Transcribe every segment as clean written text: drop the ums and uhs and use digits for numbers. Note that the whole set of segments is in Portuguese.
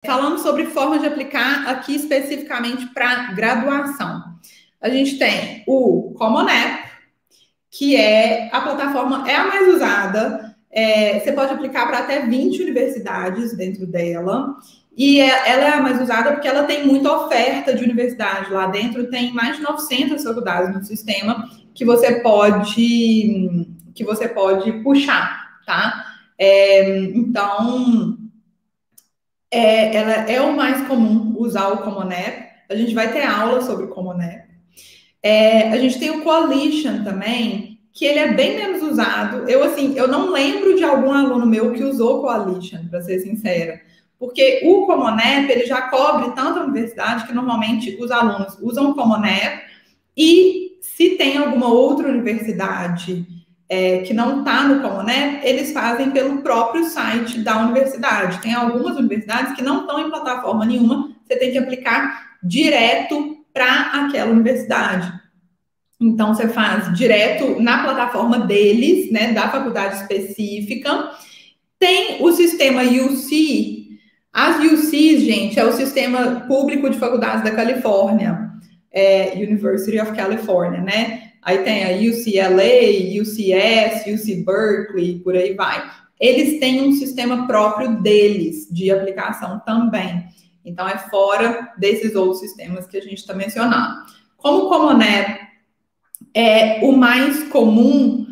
Falando sobre formas de aplicar aqui especificamente para graduação. A gente tem o Common App, que é a plataforma, é a mais usada. Você pode aplicar para até 20 universidades dentro dela. E ela é a mais usada porque ela tem muita oferta de universidade. Lá dentro tem mais de 900 faculdades no sistema que você pode puxar, tá? Então, ela é o mais comum usar o Common App. A gente vai ter aula sobre o Common App. A gente tem o Coalition também, que ele é bem menos usado. Eu não lembro de algum aluno meu que usou o Coalition, para ser sincera. Porque o Common App, ele já cobre tanta universidade que normalmente os alunos usam o Common App e se tem alguma outra universidade que não está no Common App, eles fazem pelo próprio site da universidade. Tem algumas universidades que não estão em plataforma nenhuma, você tem que aplicar direto para aquela universidade. Então, você faz direto na plataforma deles, né, da faculdade específica. Tem o sistema UC. As UCs, gente, é o sistema público de faculdades da Califórnia, University of California, né? Aí tem a UCLA, UCS, UC Berkeley, por aí vai. Eles têm um sistema próprio deles de aplicação também. Então, é fora desses outros sistemas que a gente está mencionando. Como o Common App é o mais comum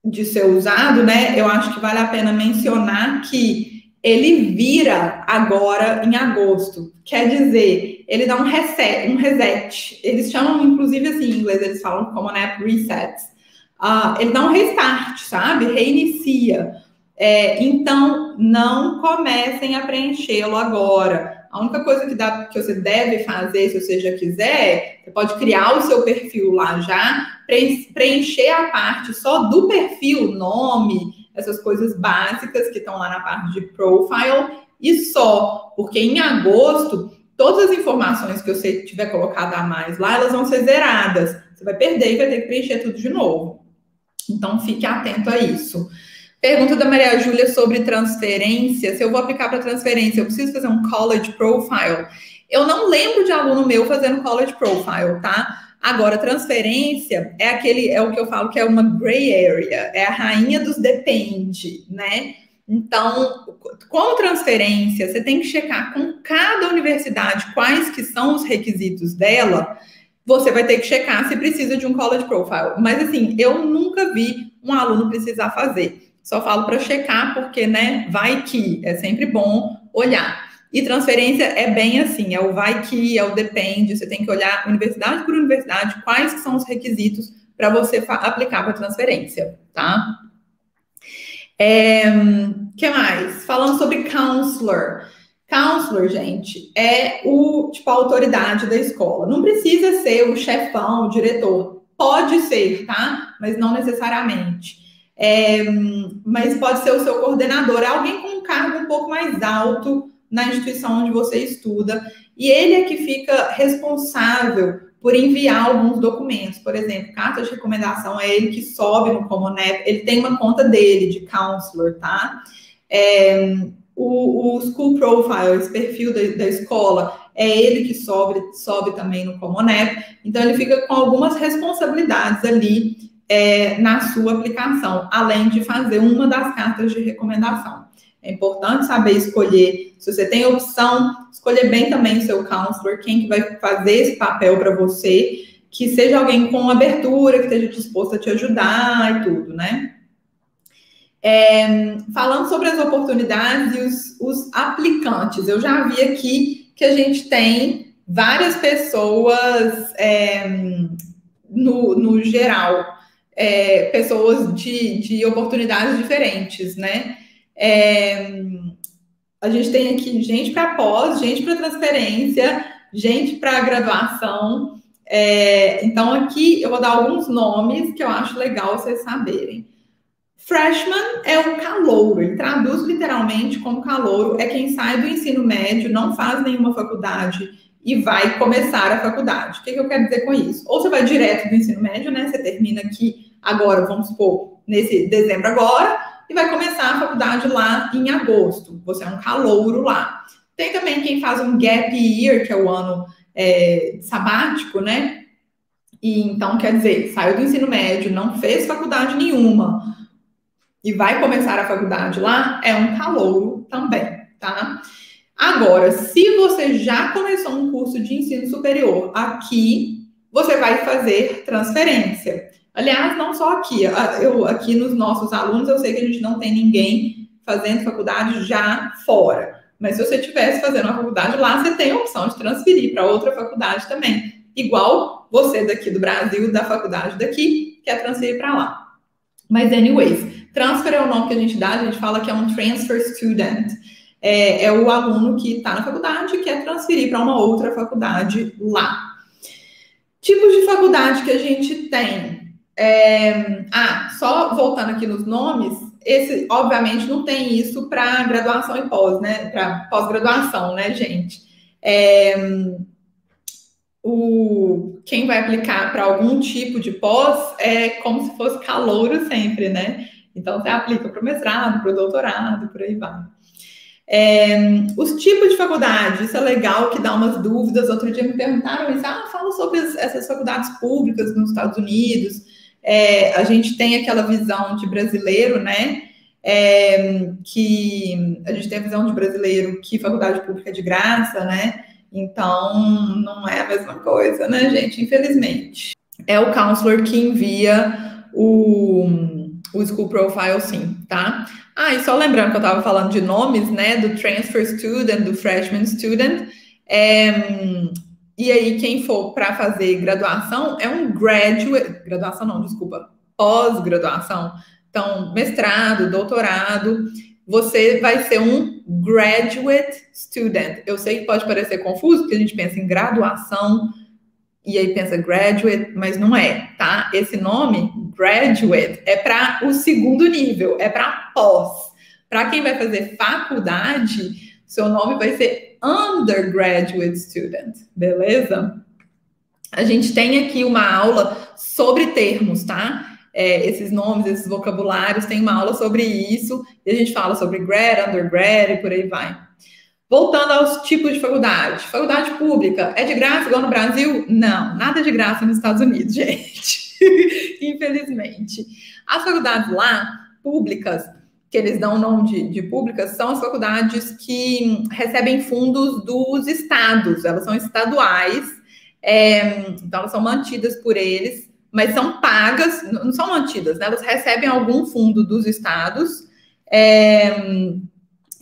de ser usado, né? Eu acho que vale a pena mencionar que ele vira agora em agosto. Quer dizer, ele dá um reset. Eles chamam, inclusive, assim, em inglês, eles falam Common App Resets. Ele dá um restart, sabe? Reinicia. Então, não comecem a preenchê-lo agora. A única coisa que você deve fazer, se você já quiser, você pode criar o seu perfil lá já, preencher a parte só do perfil, nome, essas coisas básicas que estão lá na parte de profile, e só, porque em agosto, todas as informações que você tiver colocado a mais lá, elas vão ser zeradas. Você vai perder e vai ter que preencher tudo de novo. Então, fique atento a isso. Pergunta da Maria Júlia sobre transferência. Se eu vou aplicar para transferência, eu preciso fazer um college profile? Eu não lembro de aluno meu fazendo college profile, tá? Agora, transferência é o que eu falo que é uma gray area, é a rainha dos depende, né? Então, com transferência, você tem que checar com cada universidade quais que são os requisitos dela. Você vai ter que checar se precisa de um college profile. Mas, assim, eu nunca vi um aluno precisar fazer. Só falo para checar, porque, né, vai que é sempre bom olhar. E transferência é bem assim, é o vai que, é o depende, você tem que olhar universidade por universidade, quais que são os requisitos para você aplicar para transferência, tá? Que mais? Falando sobre counselor. Counselor, gente, é a autoridade da escola. Não precisa ser o chefão, o diretor. Pode ser, tá? Mas não necessariamente. Mas pode ser o seu coordenador, alguém com um cargo um pouco mais alto na instituição onde você estuda, e ele é que fica responsável por enviar alguns documentos, por exemplo, carta de recomendação, é ele que sobe no Common App, ele tem uma conta dele, de counselor, tá? O School Profile, esse perfil da escola, é ele que sobe também no Common App, então ele fica com algumas responsabilidades ali na sua aplicação, além de fazer uma das cartas de recomendação. É importante saber escolher, se você tem opção, escolher bem também o seu counselor, quem que vai fazer esse papel para você, que seja alguém com abertura, que esteja disposto a te ajudar e tudo, né? Falando sobre as oportunidades e os aplicantes, eu já vi aqui que a gente tem várias pessoas no geral, pessoas de oportunidades diferentes, né? A gente tem aqui gente para pós, gente para transferência, gente para graduação. Então, aqui eu vou dar alguns nomes que eu acho legal vocês saberem. Freshman é o calouro, ele traduz literalmente como calouro, é quem sai do ensino médio, não faz nenhuma faculdade e vai começar a faculdade. O que eu quero dizer com isso? Ou você vai direto do ensino médio, né? Você termina aqui agora, vamos supor, nesse dezembro agora, e vai começar a faculdade lá em agosto. Você é um calouro lá. Tem também quem faz um gap year, que é o ano sabático, né? E então, quer dizer, saiu do ensino médio, não fez faculdade nenhuma e vai começar a faculdade lá, é um calouro também, tá? Agora, se você já começou um curso de ensino superior aqui, você vai fazer transferência. Aliás, não só aqui. Aqui nos nossos alunos, eu sei que a gente não tem ninguém fazendo faculdade já fora. Mas se você estivesse fazendo uma faculdade lá, você tem a opção de transferir para outra faculdade também. Igual você daqui do Brasil, da faculdade daqui, quer transferir para lá. Mas, anyways, transfer é o nome que a gente dá, a gente fala que é um transfer student. É o aluno que está na faculdade e quer transferir para uma outra faculdade lá. Tipos de faculdade que a gente tem. Só voltando aqui nos nomes, esse, obviamente, não tem isso para graduação e pós, né? Para pós-graduação, né, gente? Quem vai aplicar para algum tipo de pós é como se fosse calouro sempre, né? Então, você aplica para o mestrado, para o doutorado, por aí vai. Os tipos de faculdade, isso é legal, que dá umas dúvidas. Outro dia me perguntaram isso, fala sobre essas faculdades públicas nos Estados Unidos. A gente tem aquela visão de brasileiro, né? Que a gente tem a visão de brasileiro que faculdade pública é de graça, né? Então, não é a mesma coisa, né, gente? Infelizmente. É o counselor que envia o School Profile, sim, tá? E só lembrando que eu estava falando de nomes, né? Do Transfer Student, do Freshman Student. E aí, quem for para fazer graduação é um graduate... Graduação não, desculpa. Pós-graduação. Então, mestrado, doutorado... Você vai ser um graduate student. Eu sei que pode parecer confuso, porque a gente pensa em graduação e aí pensa graduate, mas não é, tá? Esse nome, graduate, é para o segundo nível, é para pós. Para quem vai fazer faculdade, seu nome vai ser undergraduate student, beleza? A gente tem aqui uma aula sobre termos, tá? Esses nomes, esses vocabulários, tem uma aula sobre isso, e a gente fala sobre grad, undergrad e por aí vai. Voltando aos tipos de faculdade. Faculdade pública, é de graça igual no Brasil? Não, nada de graça nos Estados Unidos, gente. Infelizmente. As faculdades lá, públicas, que eles dão o nome de públicas, são as faculdades que recebem fundos dos estados, elas são estaduais, então elas são mantidas por eles, mas são pagas, não são mantidas, né? Elas recebem algum fundo dos estados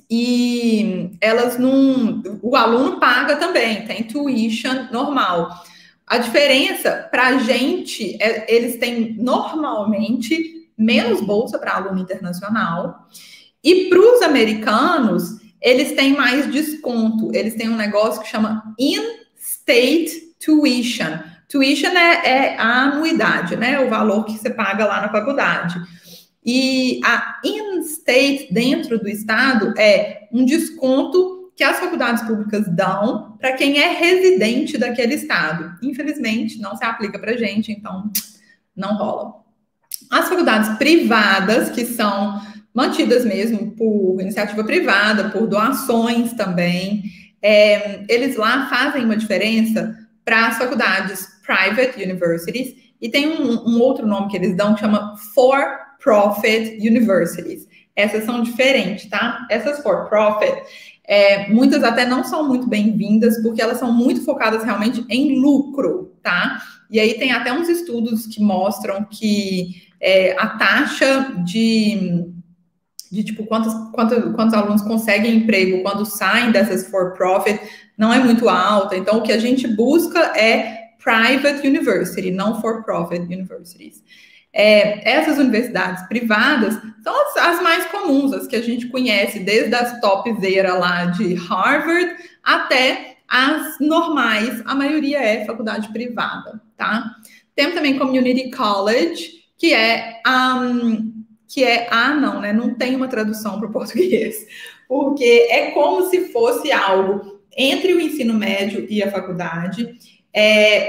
e elas não... O aluno paga também, tem tuition normal. A diferença para a gente, eles têm normalmente menos bolsa para aluno internacional e para os americanos, eles têm mais desconto. Eles têm um negócio que chama in-state tuition. Tuition é a anuidade, né? O valor que você paga lá na faculdade. E a in-state, dentro do estado, é um desconto que as faculdades públicas dão para quem é residente daquele estado. Infelizmente, não se aplica para gente, então não rola. As faculdades privadas, que são mantidas mesmo por iniciativa privada, por doações também, eles lá fazem uma diferença para as faculdades private universities, e tem um outro nome que eles dão que chama for-profit universities. Essas são diferentes, tá? Essas for-profit, muitas até não são muito bem-vindas, porque elas são muito focadas realmente em lucro, tá? E aí tem até uns estudos que mostram que a taxa de tipo, quantos alunos conseguem emprego quando saem dessas for-profit não é muito alta. Então, o que a gente busca é private university, não for-profit universities. Essas universidades privadas são as mais comuns, as que a gente conhece, desde as topzera lá de Harvard até as normais, a maioria é faculdade privada, tá? Temos também Community College, não, né? Não tem uma tradução para o português, porque é como se fosse algo entre o ensino médio e a faculdade.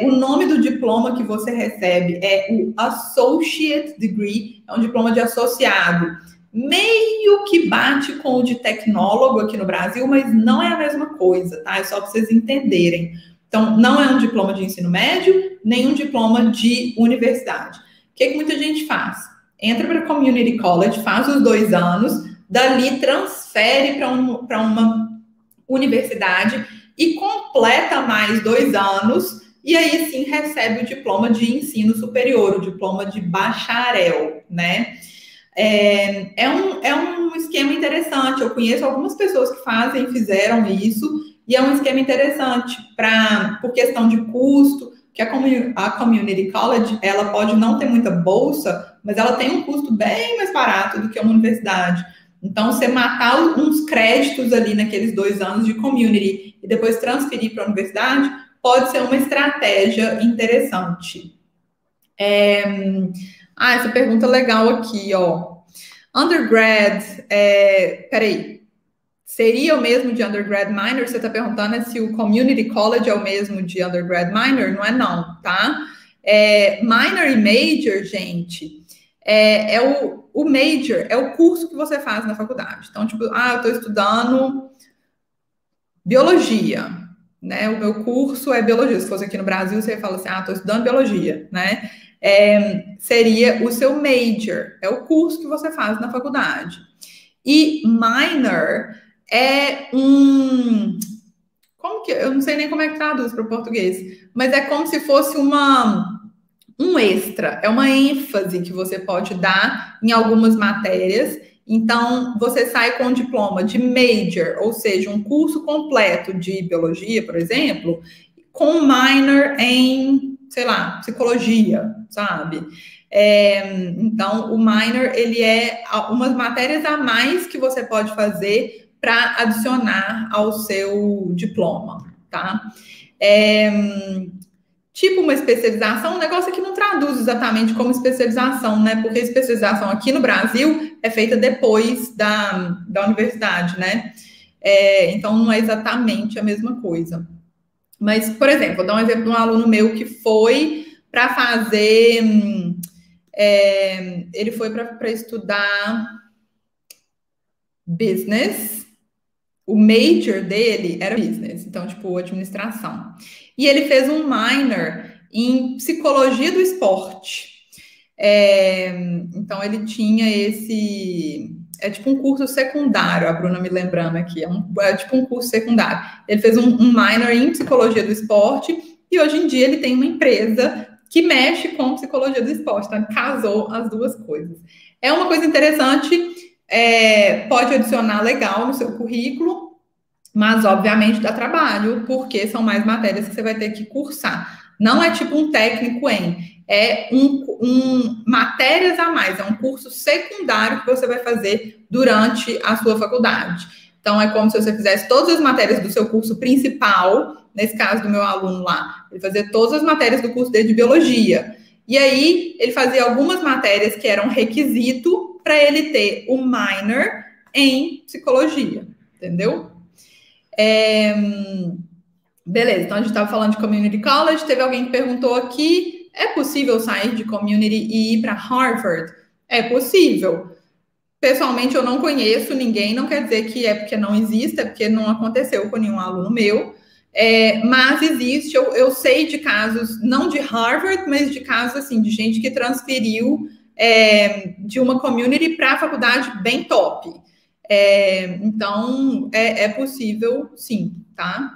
O nome do diploma que você recebe é o Associate Degree, é um diploma de associado. meio que bate com o de tecnólogo aqui no Brasil, mas não é a mesma coisa, tá? É só para vocês entenderem. Então, não é um diploma de ensino médio, nem um diploma de universidade. O que muita gente faz? Entra para Community College, faz os 2 anos, dali transfere para uma universidade e completa mais 2 anos, e aí sim recebe o diploma de ensino superior, o diploma de bacharel, né? É um esquema interessante. Eu conheço algumas pessoas que fizeram isso, e é um esquema interessante por questão de custo, que a Community College, ela pode não ter muita bolsa, mas ela tem um custo bem mais barato do que uma universidade. Então, você matar uns créditos ali naqueles 2 anos de community e depois transferir para a universidade pode ser uma estratégia interessante. Essa pergunta legal aqui, ó. Undergrad, peraí, seria o mesmo de undergrad minor? Você está perguntando se o community college é o mesmo de undergrad minor? Não é não, tá? Minor e major, gente, o major é o curso que você faz na faculdade. Então, tipo, eu estou estudando biologia, né? O meu curso é biologia. Se fosse aqui no Brasil, você fala assim, estou estudando biologia, né? Seria o seu major, é o curso que você faz na faculdade. E minor é eu não sei nem como é que traduz para o português, mas é como se fosse um extra, é uma ênfase que você pode dar em algumas matérias. Então, você sai com um diploma de major, ou seja, um curso completo de biologia, por exemplo, com minor em, sei lá, psicologia, sabe? Então, o minor, ele é umas matérias a mais que você pode fazer para adicionar ao seu diploma, tá? Tipo uma especialização, um negócio que não traduz exatamente como especialização, né? Porque a especialização aqui no Brasil é feita depois da universidade, né? Então, não é exatamente a mesma coisa. Mas, por exemplo, vou dar um exemplo de um aluno meu que foi para fazer... ele foi para estudar business. O major dele era business, então, tipo, administração. E ele fez um minor em psicologia do esporte. Então, ele tinha esse... É tipo um curso secundário, a Bruna me lembrando aqui. É tipo um curso secundário. Ele fez um minor em psicologia do esporte e hoje em dia ele tem uma empresa que mexe com psicologia do esporte. Então, ele casou as duas coisas. É uma coisa interessante, pode adicionar legal no seu currículo, mas, obviamente, dá trabalho, porque são mais matérias que você vai ter que cursar. Não é tipo um técnico é matérias a mais, é um curso secundário que você vai fazer durante a sua faculdade. Então, é como se você fizesse todas as matérias do seu curso principal, nesse caso do meu aluno lá, ele fazia todas as matérias do curso dele de biologia. E aí, ele fazia algumas matérias que eram requisito para ele ter o minor em psicologia, entendeu? Beleza, então a gente estava falando de community college, teve alguém que perguntou aqui, é possível sair de community e ir para Harvard? É possível. Pessoalmente, eu não conheço ninguém, não quer dizer que é porque não existe, é porque não aconteceu com nenhum aluno meu, mas existe, eu sei de casos, não de Harvard, mas de casos, assim, de gente que transferiu de uma community para a faculdade bem top. Então, é possível, sim, tá?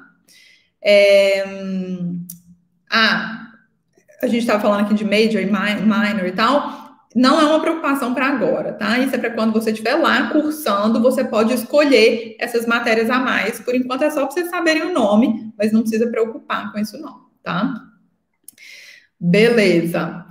A gente estava falando aqui de major e minor e tal. Não é uma preocupação para agora, tá? Isso é para quando você estiver lá cursando, você pode escolher essas matérias a mais. Por enquanto é só para vocês saberem o nome, mas não precisa preocupar com isso não, tá? Beleza.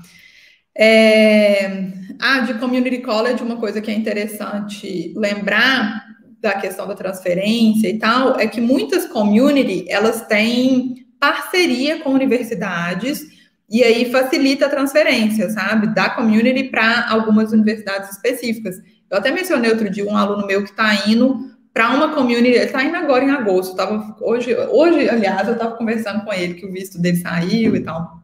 De community college, uma coisa que é interessante lembrar da questão da transferência e tal, é que muitas community, elas têm parceria com universidades e aí facilita a transferência, sabe? Da community para algumas universidades específicas. Eu até mencionei outro dia um aluno meu que está indo para uma community, ele está indo agora em agosto, hoje, aliás, eu estava conversando com ele que o visto dele saiu e tal.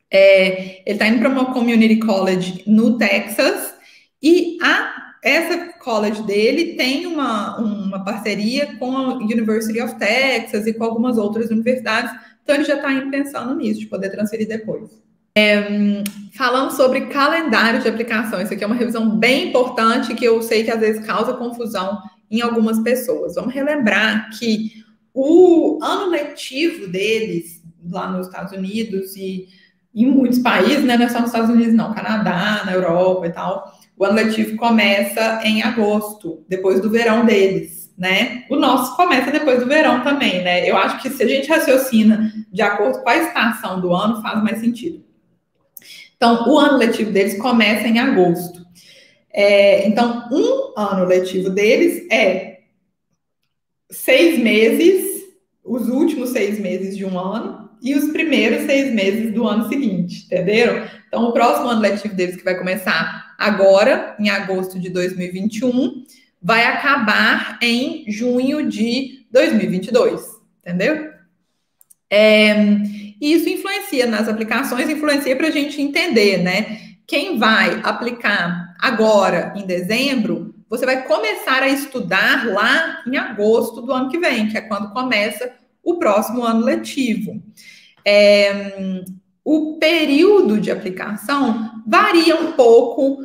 Ele está indo para uma community college no Texas e a essa college dele tem uma parceria com a University of Texas e com algumas outras universidades, então ele já está pensando nisso, de poder transferir depois. Falando sobre calendário de aplicação, isso aqui é uma revisão bem importante que eu sei que às vezes causa confusão em algumas pessoas. Vamos relembrar que o ano letivo deles, lá nos Estados Unidos e em muitos países, né, não é só nos Estados Unidos não, Canadá, na Europa e tal, o ano letivo começa em agosto, depois do verão deles, né? O nosso começa depois do verão também, né? Eu acho que se a gente raciocina de acordo com a estação do ano, faz mais sentido. Então, o ano letivo deles começa em agosto. Então, um ano letivo deles é 6 meses, os últimos 6 meses de um ano, e os primeiros 6 meses do ano seguinte, entenderam? Então, o próximo ano letivo deles, que vai começar agora, em agosto de 2021, vai acabar em junho de 2022, entendeu? E isso influencia nas aplicações, influencia para a gente entender, né? Quem vai aplicar agora, em dezembro, você vai começar a estudar lá em agosto do ano que vem, que é quando começa o próximo ano letivo. O período de aplicação varia um pouco,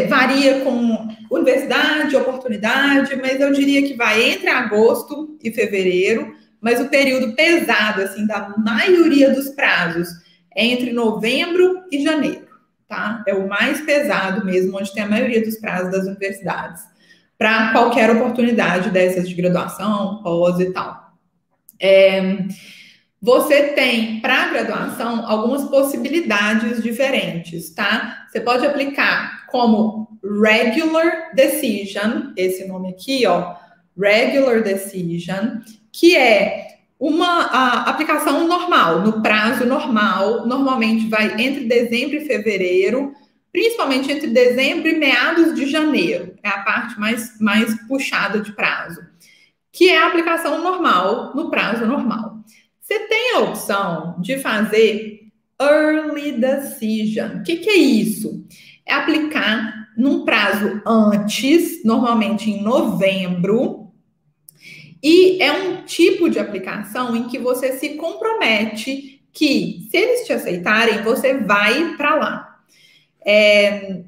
varia com universidade, oportunidade, mas eu diria que vai entre agosto e fevereiro, mas o período pesado, assim, da maioria dos prazos é entre novembro e janeiro, tá? É o mais pesado mesmo, onde tem a maioria dos prazos das universidades, para qualquer oportunidade dessas de graduação, pós e tal. Você tem, para graduação, algumas possibilidades diferentes, tá? Você pode aplicar como Regular Decision, esse nome aqui, ó, Regular Decision, que é uma aplicação normal, no prazo normal, normalmente vai entre dezembro e fevereiro, principalmente entre dezembro e meados de janeiro, é a parte mais puxada de prazo, que é a aplicação normal, no prazo normal. Você tem a opção de fazer Early Decision. O que é isso? É aplicar num prazo antes, normalmente em novembro, e é um tipo de aplicação em que você se compromete que, se eles te aceitarem, você vai para lá.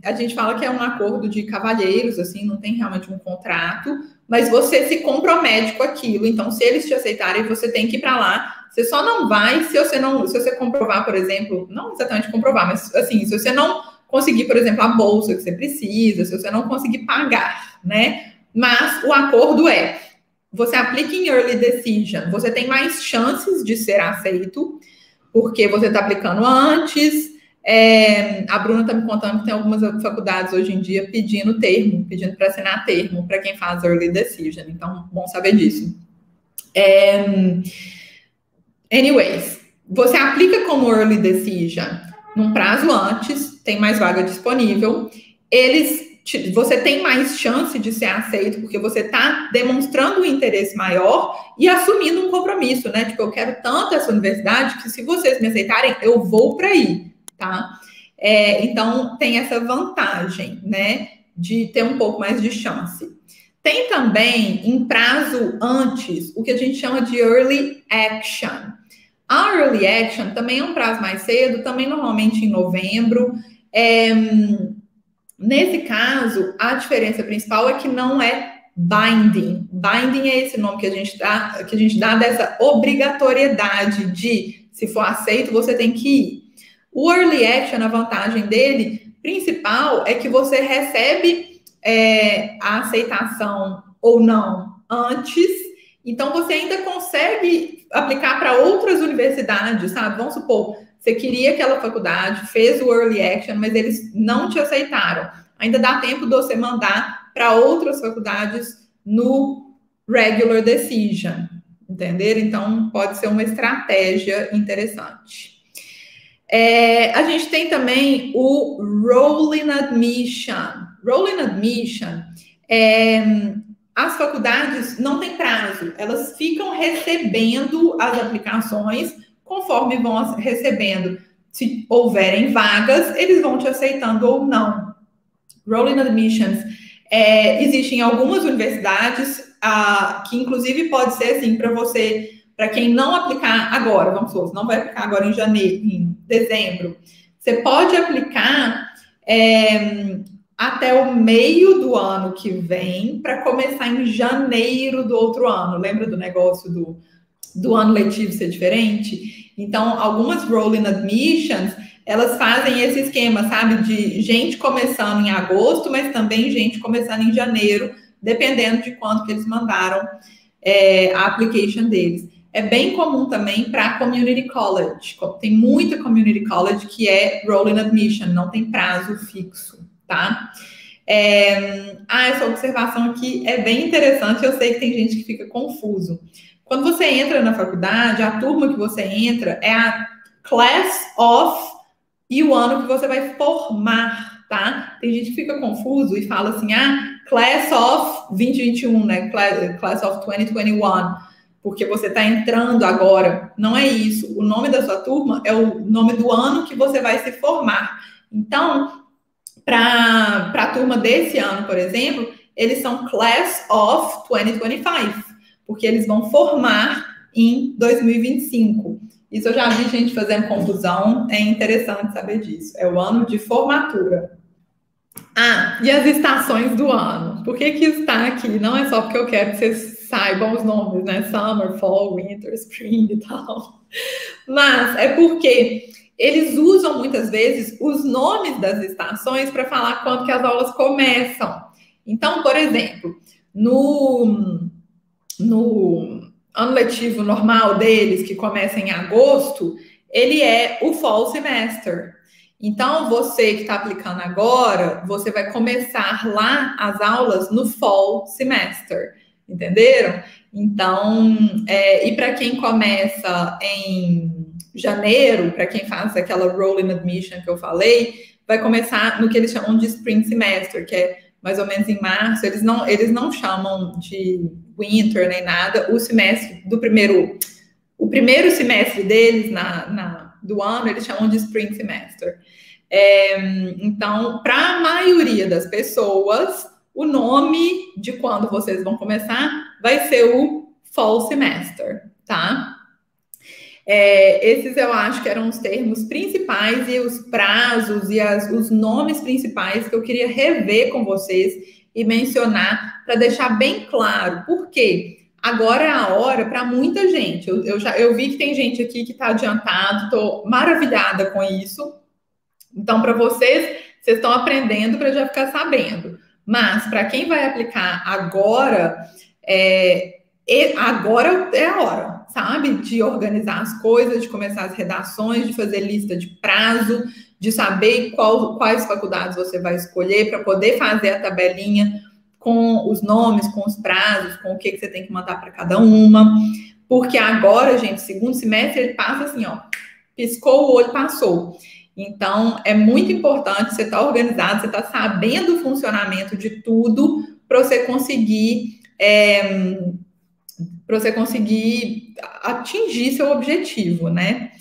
A gente fala que é um acordo de cavalheiros, assim, não tem realmente um contrato, mas você se compromete com aquilo. Então, se eles te aceitarem, você tem que ir para lá. Você só não vai se você comprovar, por exemplo, não exatamente comprovar, mas assim, se você não conseguir, por exemplo, a bolsa que você precisa, se você não conseguir pagar, né? Mas o acordo você aplica em Early Decision, você tem mais chances de ser aceito, porque você está aplicando antes. A Bruna está me contando que tem algumas faculdades hoje em dia pedindo para assinar termo para quem faz Early Decision. Então, bom saber disso. Anyways, você aplica como Early Decision num prazo antes, tem mais vaga disponível. Você tem mais chance de ser aceito, porque você está demonstrando um interesse maior e assumindo um compromisso, né? Tipo, eu quero tanto essa universidade que se vocês me aceitarem, eu vou para aí, tá? Então, tem essa vantagem, né? De ter um pouco mais de chance. Tem também, em prazo antes, o que a gente chama de Early Action. A Early Action também é um prazo mais cedo, também normalmente em novembro. Nesse caso, a diferença principal é que não é binding. Binding é esse nome que a gente dá dessa obrigatoriedade de, se for aceito, você tem que ir. O Early Action, a vantagem dele principal é que você recebe a aceitação ou não antes, então você ainda consegue aplicar para outras universidades, sabe? Vamos supor, você queria aquela faculdade, fez o Early Action, mas eles não te aceitaram. Ainda dá tempo de você mandar para outras faculdades no Regular Decision, entenderam? Então, pode ser uma estratégia interessante. A gente tem também o Rolling Admission. Rolling Admission, as faculdades não têm prazo, elas ficam recebendo as aplicações conforme vão recebendo. Se houverem vagas, eles vão te aceitando ou não. Rolling Admissions Existem algumas universidades que, inclusive, pode ser assim para você, para quem não aplicar agora, vamos supor, não vai aplicar agora em janeiro, em dezembro, você pode aplicar até o meio do ano que vem para começar em janeiro do outro ano. Lembra do negócio do ano letivo ser diferente? Então, algumas rolling admissions, elas fazem esse esquema, sabe? De gente começando em agosto, mas também gente começando em janeiro, dependendo de quando que eles mandaram a application deles. É bem comum também para community college. Tem muita community college que é rolling admission, não tem prazo fixo, tá? Essa observação aqui é bem interessante, eu sei que tem gente que fica confuso. Quando você entra na faculdade, a turma que você entra é a class of e o ano que você vai formar, tá? Tem gente que fica confuso e fala assim, class of 2021, né? Class of 2021, porque você está entrando agora. Não é isso. O nome da sua turma é o nome do ano que você vai se formar. Então, para a turma desse ano, por exemplo, eles são Class of 2025, porque eles vão formar em 2025. Isso eu já vi gente fazendo confusão, é interessante saber disso. É o ano de formatura. E as estações do ano. Por que isso está aqui? Não é só porque eu quero que vocês saibam os nomes, né? Summer, Fall, Winter, Spring e tal. Mas é porque eles usam muitas vezes os nomes das estações para falar quando que as aulas começam. Então, por exemplo, no ano letivo normal deles, que começa em agosto, ele é o Fall Semester. Então, você que está aplicando agora, você vai começar lá as aulas no Fall Semester, entenderam? Então, e para quem começa em janeiro, para quem faz aquela rolling admission que eu falei, vai começar no que eles chamam de Spring Semester, que é mais ou menos em março. Eles não chamam de winter nem nada. O semestre do o primeiro semestre deles do ano, eles chamam de Spring Semester. Então, para a maioria das pessoas, o nome de quando vocês vão começar vai ser o Fall Semester, tá? Esses eu acho que eram os termos principais e os prazos e os nomes principais que eu queria rever com vocês e mencionar para deixar bem claro. Por quê? Agora é a hora para muita gente. Eu vi que tem gente aqui que está adiantado, estou maravilhada com isso. Então, para vocês estão aprendendo para já ficar sabendo. Mas, para quem vai aplicar agora, agora é a hora, sabe? De organizar as coisas, de começar as redações, de fazer lista de prazo, de saber quais faculdades você vai escolher para poder fazer a tabelinha com os nomes, com os prazos, com o que você tem que mandar para cada uma. Porque agora, gente, segundo semestre, ele passa assim, ó, piscou o olho, passou. Então, é muito importante você estar organizado, você estar sabendo o funcionamento de tudo para você conseguir atingir seu objetivo, né?